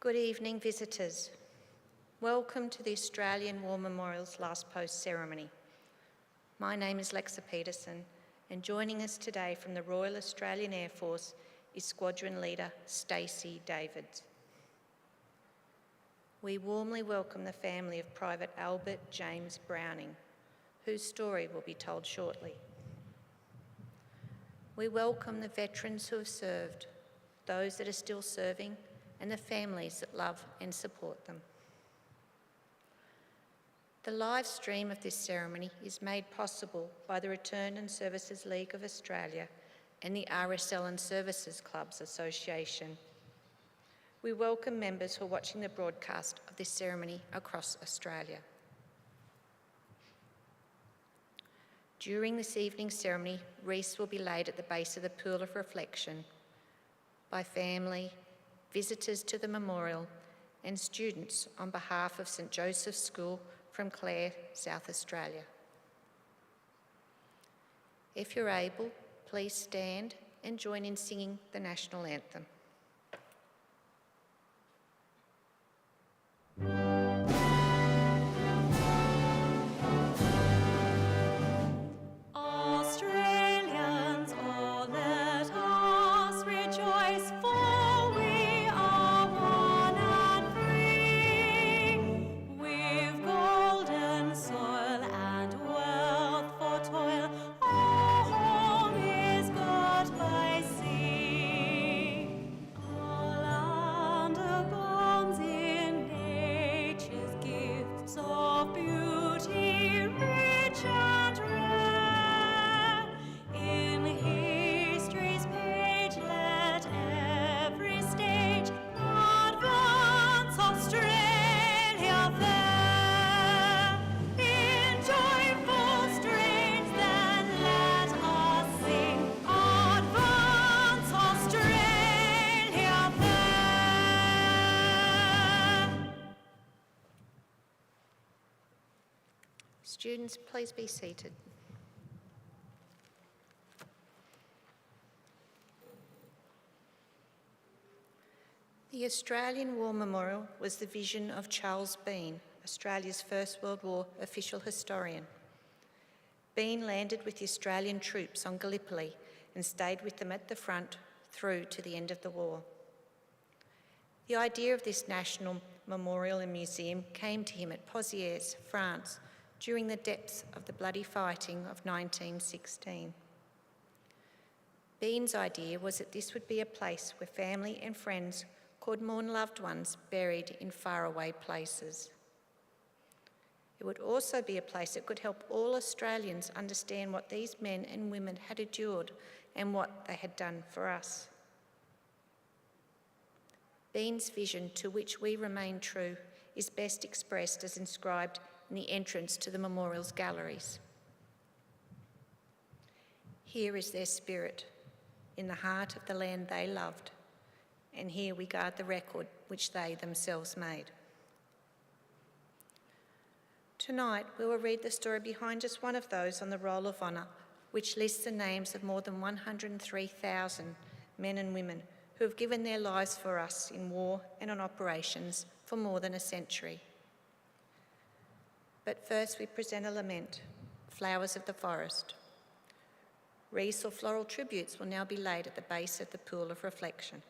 Good evening, visitors. Welcome to the Australian War Memorial's Last Post ceremony. My name is Lexa Peterson, and joining us today from the Royal Australian Air Force is Squadron Leader Stacey Davids. We warmly welcome the family of Private Albert James Browning, whose story will be told shortly. We welcome the veterans who have served, those that are still serving, and the families that love and support them. The live stream of this ceremony is made possible by the Return and Services League of Australia and the RSL and Services Clubs Association. We welcome members who are watching the broadcast of this ceremony across Australia. During this evening's ceremony, wreaths will be laid at the base of the Pool of Reflection by family, visitors to the memorial, and students on behalf of St Joseph's School from Clare, South Australia. If you're able, please stand and join in singing the National Anthem. Students, please be seated. The Australian War Memorial was the vision of Charles Bean, Australia's First World War official historian. Bean landed with the Australian troops on Gallipoli and stayed with them at the front through to the end of the war. The idea of this national memorial and museum came to him at Pozières, France, during the depths of the bloody fighting of 1916. Bean's idea was that this would be a place where family and friends could mourn loved ones buried in faraway places. It would also be a place that could help all Australians understand what these men and women had endured and what they had done for us. Bean's vision, to which we remain true, is best expressed as inscribed in the entrance to the memorial's galleries. Here is their spirit, in the heart of the land they loved, and here we guard the record which they themselves made. Tonight, we will read the story behind just one of those on the Roll of Honour, which lists the names of more than 103,000 men and women who have given their lives for us in war and on operations for more than a century. But first we present a lament, Flowers of the Forest. Wreaths or floral tributes will now be laid at the base of the Pool of Reflection.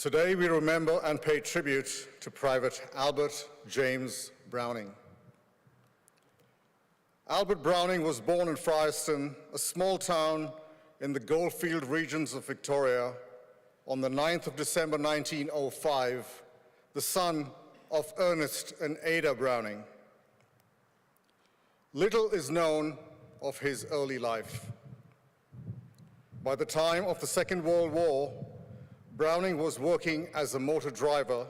Today we remember and pay tribute to Private Albert James Browning. Albert Browning was born in Fryerston, a small town in the goldfield regions of Victoria, on the 9th of December 1905, the son of Ernest and Ada Browning. Little is known of his early life. By the time of the Second World War, Browning was working as a motor driver,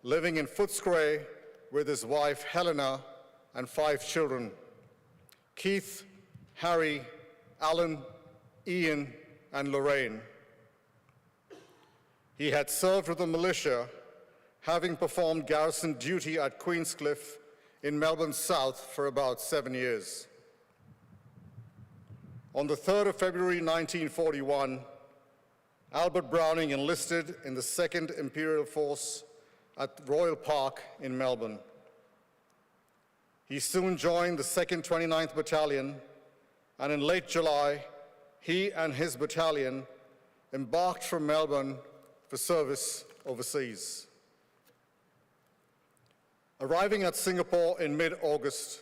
living in Footscray with his wife Helena and 5 children: Keith, Harry, Alan, Ian, and Lorraine. He had served with the militia, having performed garrison duty at Queenscliff in Melbourne South for about 7 years. On the 3rd of February 1941, Albert Browning enlisted in the 2nd Imperial Force at Royal Park in Melbourne. He soon joined the 2nd 29th Battalion, and in late July, he and his battalion embarked from Melbourne for service overseas. Arriving at Singapore in mid-August,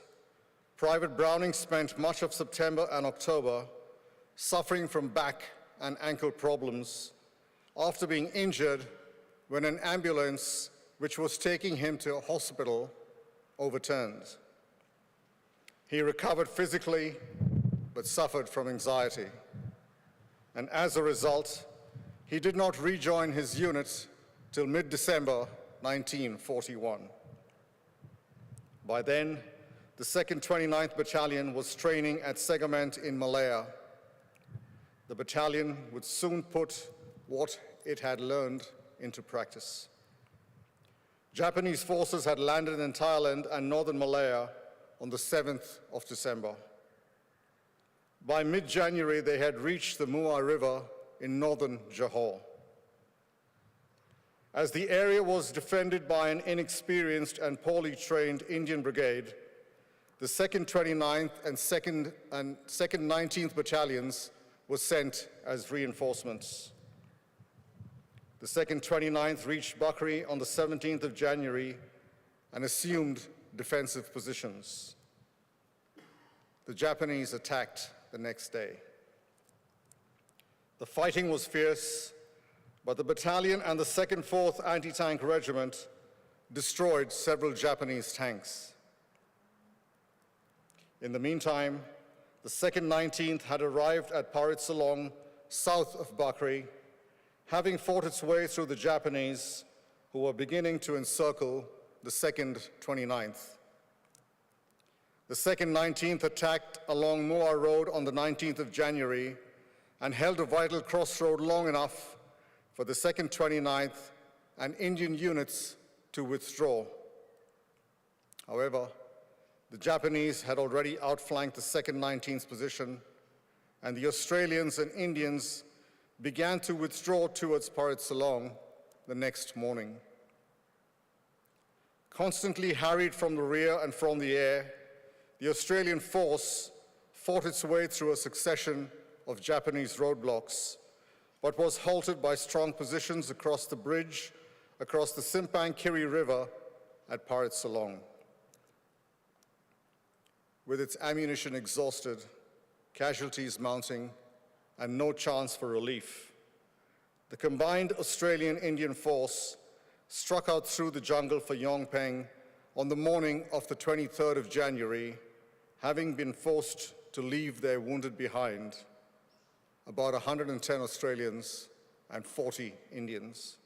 Private Browning spent much of September and October suffering from back and ankle problems after being injured when an ambulance which was taking him to a hospital overturned. He recovered physically but suffered from anxiety, and as a result, he did not rejoin his unit till mid-December 1941. By then, the 2nd 29th Battalion was training at Segament in Malaya. The battalion would soon put what it had learned into practice. Japanese forces had landed in Thailand and northern Malaya on the 7th of December. By mid-January, they had reached the Muar River in northern Johor. As the area was defended by an inexperienced and poorly trained Indian brigade, the 2nd 29th and 2nd 19th Battalions were sent as reinforcements. The 2nd 29th reached Bakri on the 17th of January and assumed defensive positions. The Japanese attacked the next day. The fighting was fierce, but the battalion and the 2nd 4th Anti-Tank Regiment destroyed several Japanese tanks. In the meantime, the 2nd 19th had arrived at Parit Salong, south of Bakri, having fought its way through the Japanese, who were beginning to encircle the 2nd 29th. The 2nd 19th attacked along Muar Road on the 19th of January and held a vital crossroad long enough for the 2nd 29th and Indian units to withdraw. However, the Japanese had already outflanked the 2nd 19th's position, and the Australians and Indians began to withdraw towards Parit Salong the next morning. Constantly harried from the rear and from the air, the Australian force fought its way through a succession of Japanese roadblocks, but was halted by strong positions across the bridge across the Simpang Kiri River at Parit Salong. With its ammunition exhausted, casualties mounting, and no chance for relief, the combined Australian-Indian force struck out through the jungle for Yongpeng on the morning of the 23rd of January, having been forced to leave their wounded behind, about 110 Australians and 40 Indians.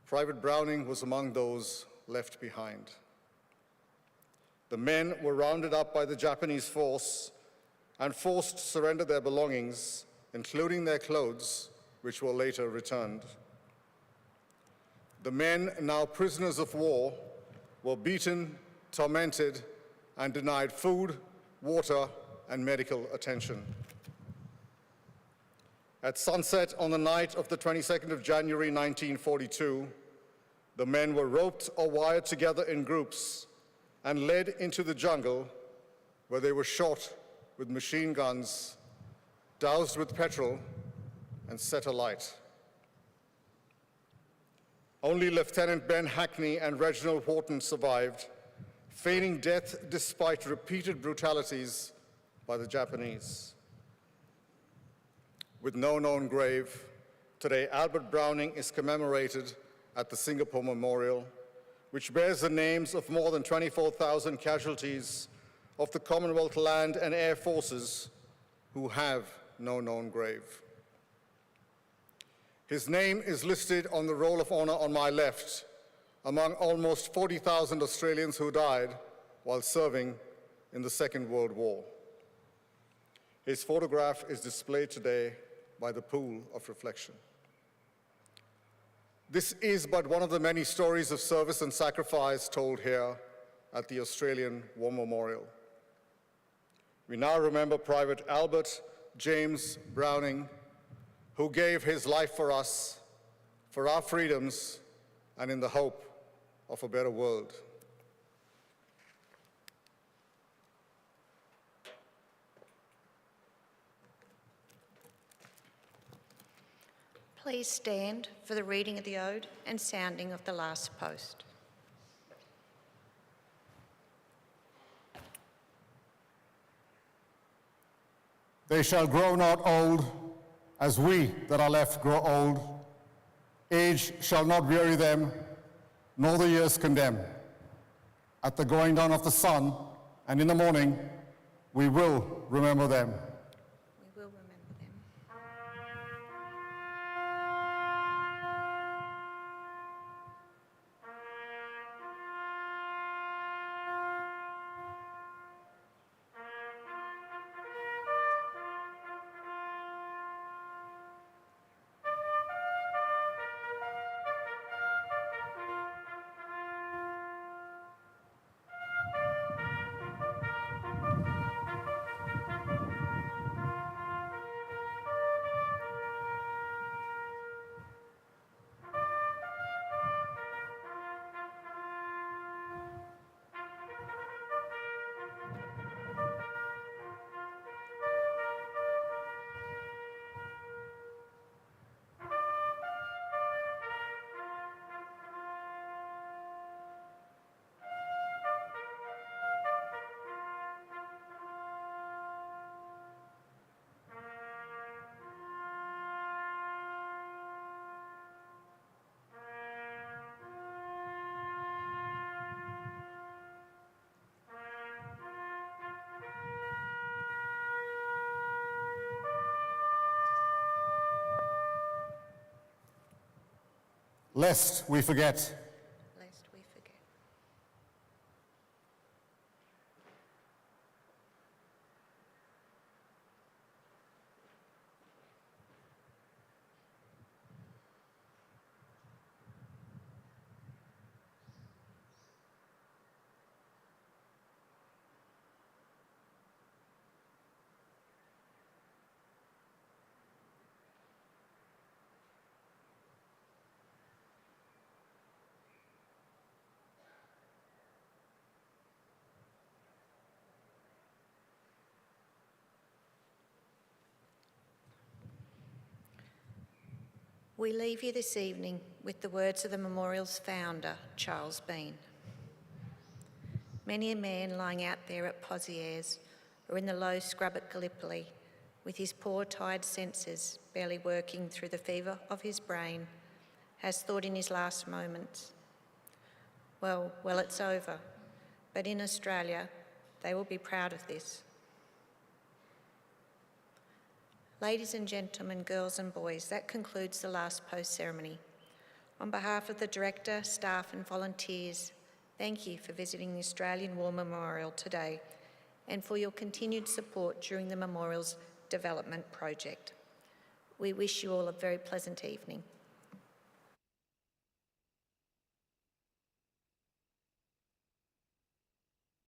Private Browning was among those left behind. The men were rounded up by the Japanese force and forced to surrender their belongings, including their clothes, which were later returned. The men, now prisoners of war, were beaten, tormented, and denied food, water, and medical attention. At sunset on the night of the 22nd of January 1942, the men were roped or wired together in groups and led into the jungle, where they were shot with machine guns, doused with petrol, and set alight. Only Lieutenant Ben Hackney and Reginald Horton survived, feigning death despite repeated brutalities by the Japanese. With no known grave, today Albert Browning is commemorated at the Singapore Memorial, which bears the names of more than 24,000 casualties of the Commonwealth Land and Air Forces who have no known grave. His name is listed on the Roll of Honor on my left, among almost 40,000 Australians who died while serving in the Second World War. His photograph is displayed today by the Pool of Reflection. This is but one of the many stories of service and sacrifice told here at the Australian War Memorial. We now remember Private Albert James Browning, who gave his life for us, for our freedoms, and in the hope of a better world. Please stand for the reading of the ode and sounding of the last post. They shall grow not old, as we that are left grow old. Age shall not weary them, nor the years condemn. At the going down of the sun, and in the morning, we will remember them. We will remember them. Lest we forget. Lest we forget. We leave you this evening with the words of the memorial's founder, Charles Bean. Many a man lying out there at Pozieres or in the low scrub at Gallipoli, with his poor tired senses barely working through the fever of his brain, has thought in his last moments, well, it's over, but in Australia, they will be proud of this. Ladies and gentlemen, girls and boys, that concludes the last post ceremony. On behalf of the Director, staff and volunteers, thank you for visiting the Australian War Memorial today and for your continued support during the memorial's development project. We wish you all a very pleasant evening.